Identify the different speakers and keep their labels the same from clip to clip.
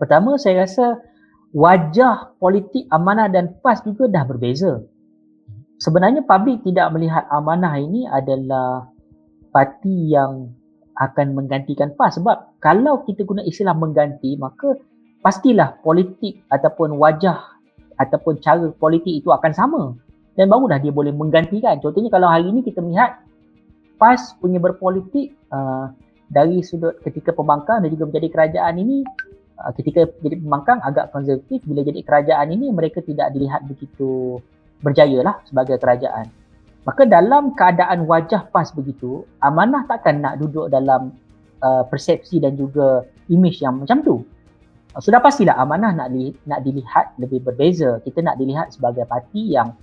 Speaker 1: Pertama, saya rasa wajah politik Amanah dan PAS juga dah berbeza. Sebenarnya publik tidak melihat Amanah ini adalah parti yang akan menggantikan PAS, sebab kalau kita guna istilah mengganti, maka pastilah politik ataupun wajah ataupun cara politik itu akan sama dan barulah dia boleh menggantikan. Contohnya kalau hari ini kita melihat PAS punya berpolitik dari sudut ketika pembangkang dan juga menjadi kerajaan ini, ketika jadi pembangkang agak konservatif, bila jadi kerajaan ini mereka tidak dilihat begitu berjaya lah sebagai kerajaan. Maka dalam keadaan wajah PAS begitu, Amanah takkan nak duduk dalam persepsi dan juga imej yang macam tu. Sudah pastilah Amanah nak dilihat lebih berbeza. Kita nak dilihat sebagai parti yang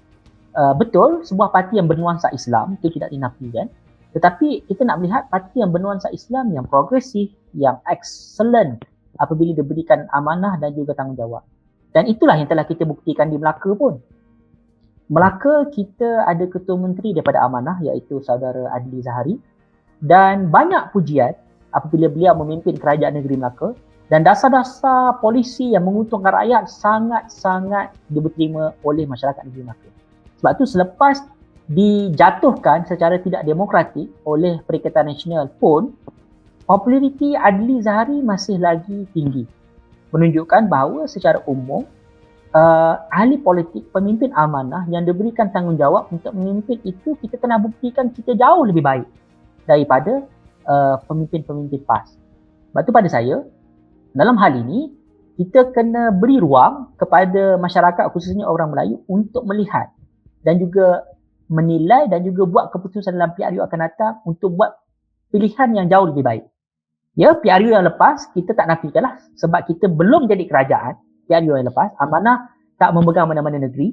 Speaker 1: betul, sebuah parti yang bernuansa Islam, itu tidak dinafikan. Tetapi kita nak melihat parti yang bernuansa Islam, yang progresif, yang excellent apabila diberikan amanah dan juga tanggungjawab. Dan itulah yang telah kita buktikan di Melaka pun. Melaka kita ada ketua menteri daripada Amanah, iaitu saudara Adli Zahari, dan banyak pujian apabila beliau memimpin kerajaan negeri Melaka, dan dasar-dasar polisi yang menguntungkan rakyat sangat-sangat diterima oleh masyarakat negeri Melaka. Sebab tu selepas dijatuhkan secara tidak demokratik oleh Perikatan Nasional pun, populariti Adli Zahari masih lagi tinggi, menunjukkan bahawa secara umum ahli politik, pemimpin amanah yang diberikan tanggungjawab untuk memimpin itu, kita kena buktikan kita jauh lebih baik daripada pemimpin-pemimpin PAS. Sebab tu pada saya, dalam hal ini kita kena beri ruang kepada masyarakat, khususnya orang Melayu, untuk melihat dan juga menilai dan juga buat keputusan dalam PRU akan datang untuk buat pilihan yang jauh lebih baik. Ya, PRU yang lepas kita tak nafikanlah, sebab kita belum jadi kerajaan. PRU yang lepas, Amanah tak memegang mana-mana negeri,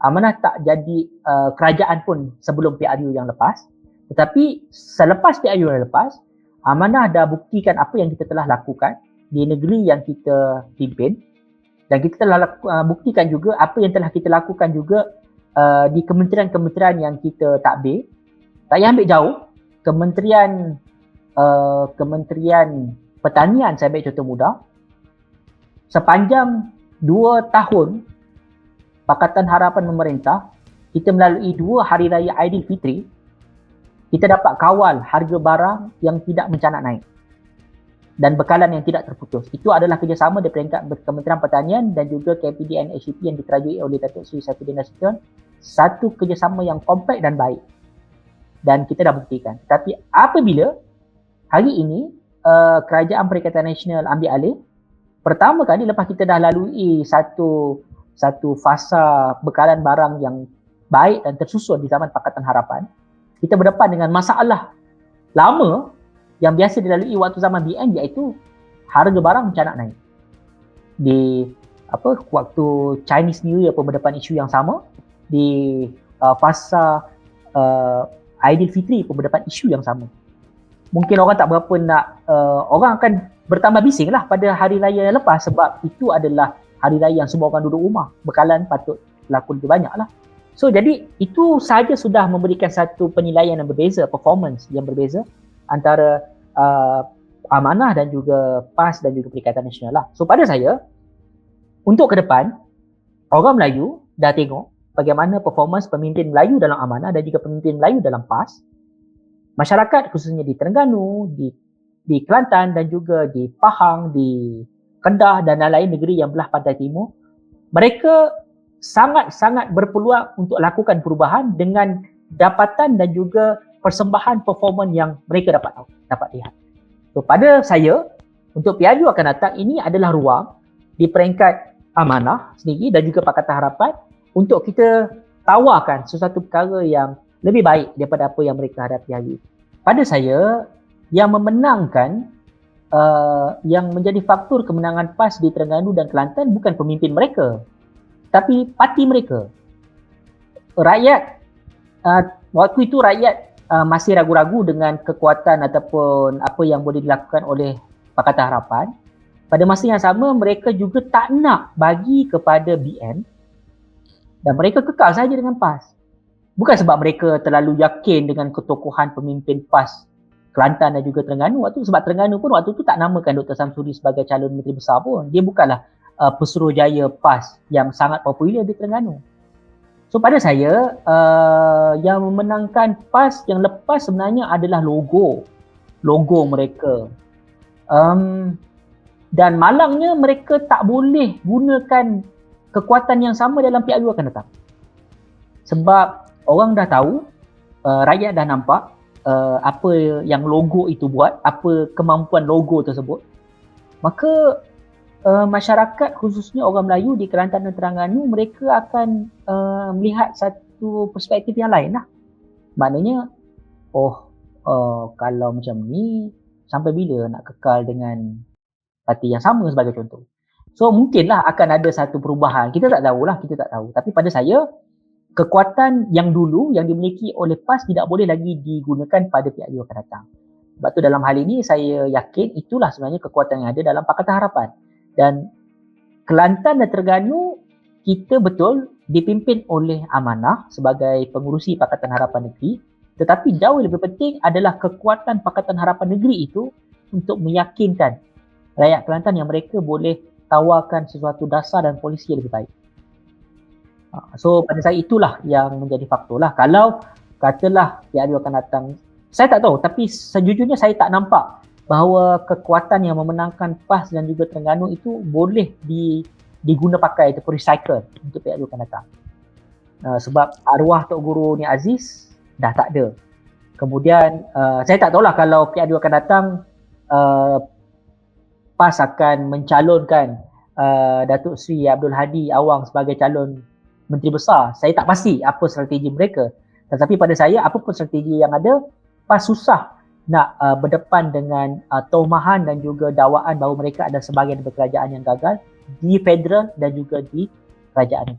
Speaker 1: Amanah tak jadi kerajaan pun sebelum PRU yang lepas. Tetapi selepas PRU yang lepas, Amanah dah buktikan apa yang kita telah lakukan di negeri yang kita pimpin, dan kita telah buktikan juga apa yang telah kita lakukan juga di kementerian-kementerian yang kita takbir. Tak payah ambil jauh, Kementerian Pertanian, saya ambil contoh mudah. Sepanjang 2 tahun Pakatan Harapan memerintah, kita melalui 2 hari raya Aidilfitri, kita dapat kawal harga barang yang tidak mencanak naik dan bekalan yang tidak terputus. Itu adalah kerjasama di peringkat Kementerian Pertanian dan juga KPD NHCP yang dikerajui oleh Datuk Seri Saifuddin Nasution. Satu kerjasama yang kompleks dan baik, dan kita dah buktikan. Tapi apabila hari ini Kerajaan Perikatan Nasional ambil alih, pertama kali lepas kita dah lalui satu fasa bekalan barang yang baik dan tersusun di zaman Pakatan Harapan, kita berdepan dengan masalah lama yang biasa dilalui waktu zaman BN, iaitu harga barang mencanak naik. Di waktu Chinese New Year pun berdepan isu yang sama, di fasa Aidilfitri pun berdepan isu yang sama. Mungkin orang tak berapa nak, orang akan bertambah bising lah pada hari raya yang lepas, sebab itu adalah hari raya yang semua orang duduk rumah, bekalan patut laku lebih banyak lah. So jadi itu sahaja sudah memberikan satu penilaian yang berbeza, performance yang berbeza antara Amanah dan juga PAS dan juga Perikatan Nasional lah. So pada saya, untuk ke depan, orang Melayu dah tengok bagaimana performance pemimpin Melayu dalam Amanah dan juga pemimpin Melayu dalam PAS. Masyarakat khususnya di Terengganu, di Kelantan dan juga di Pahang, di Kedah dan lain-lain negeri yang belah pantai timur, mereka sangat-sangat berpeluang untuk lakukan perubahan dengan dapatan dan juga persembahan performance yang mereka dapat lihat. So pada saya, untuk PRU akan datang, ini adalah ruang di peringkat Amanah sendiri dan juga Pakatan Harapan untuk kita tawarkan sesuatu perkara yang lebih baik daripada apa yang mereka hadapi hari ini. Pada saya, yang memenangkan, yang menjadi faktor kemenangan PAS di Terengganu dan Kelantan bukan pemimpin mereka, tapi parti mereka. Rakyat, waktu itu rakyat masih ragu-ragu dengan kekuatan ataupun apa yang boleh dilakukan oleh Pakatan Harapan. Pada masa yang sama, mereka juga tak nak bagi kepada BN dan mereka kekal saja dengan PAS. Bukan sebab mereka terlalu yakin dengan ketokohan pemimpin PAS Kelantan dan juga Terengganu waktu tu, sebab Terengganu pun waktu tu tak namakan Dr. Samsuri sebagai calon Menteri Besar pun. Dia bukanlah Pesuruhjaya PAS yang sangat popular di Terengganu. So pada saya, yang memenangkan PAS yang lepas sebenarnya adalah logo mereka. Dan malangnya mereka tak boleh gunakan kekuatan yang sama dalam PRU akan datang. Sebab orang dah tahu, rakyat dah nampak apa yang logo itu buat, apa kemampuan logo tersebut. Maka masyarakat khususnya orang Melayu di Kelantan dan Terengganu, mereka akan melihat satu perspektif yang lain lah. Maknanya, kalau macam ni, sampai bila nak kekal dengan parti yang sama sebagai contoh. So mungkinlah akan ada satu perubahan. Kita tak tahu. Tapi pada saya, kekuatan yang dulu yang dimiliki oleh PAS tidak boleh lagi digunakan pada PRU akan datang. Sebab tu dalam hal ini saya yakin itulah sebenarnya kekuatan yang ada dalam Pakatan Harapan. Dan Kelantan dan Terengganu kita betul dipimpin oleh Amanah sebagai pengurusi Pakatan Harapan Negeri, tetapi jauh lebih penting adalah kekuatan Pakatan Harapan Negeri itu untuk meyakinkan rakyat Kelantan yang mereka boleh tawarkan sesuatu dasar dan polisi yang lebih baik. So pada saya itulah yang menjadi faktor lah. Kalau katalah PRU akan datang, saya tak tahu, tapi sejujurnya saya tak nampak bahawa kekuatan yang memenangkan PAS dan juga Terengganu itu boleh diguna pakai ataupun recycle untuk PRU akan datang. Sebab arwah Tok Guru Nik Aziz dah tak ada. Kemudian saya tak tahulah kalau PRU akan datang, PAS akan mencalonkan Datuk Seri Abdul Hadi Awang sebagai calon Menteri Besar. Saya tak pasti apa strategi mereka. Tetapi pada saya, apapun strategi yang ada, PAS susah nak berdepan dengan tomahan dan juga dakwaan bahawa mereka ada sebahagian kerajaan yang gagal di federal dan juga di kerajaan.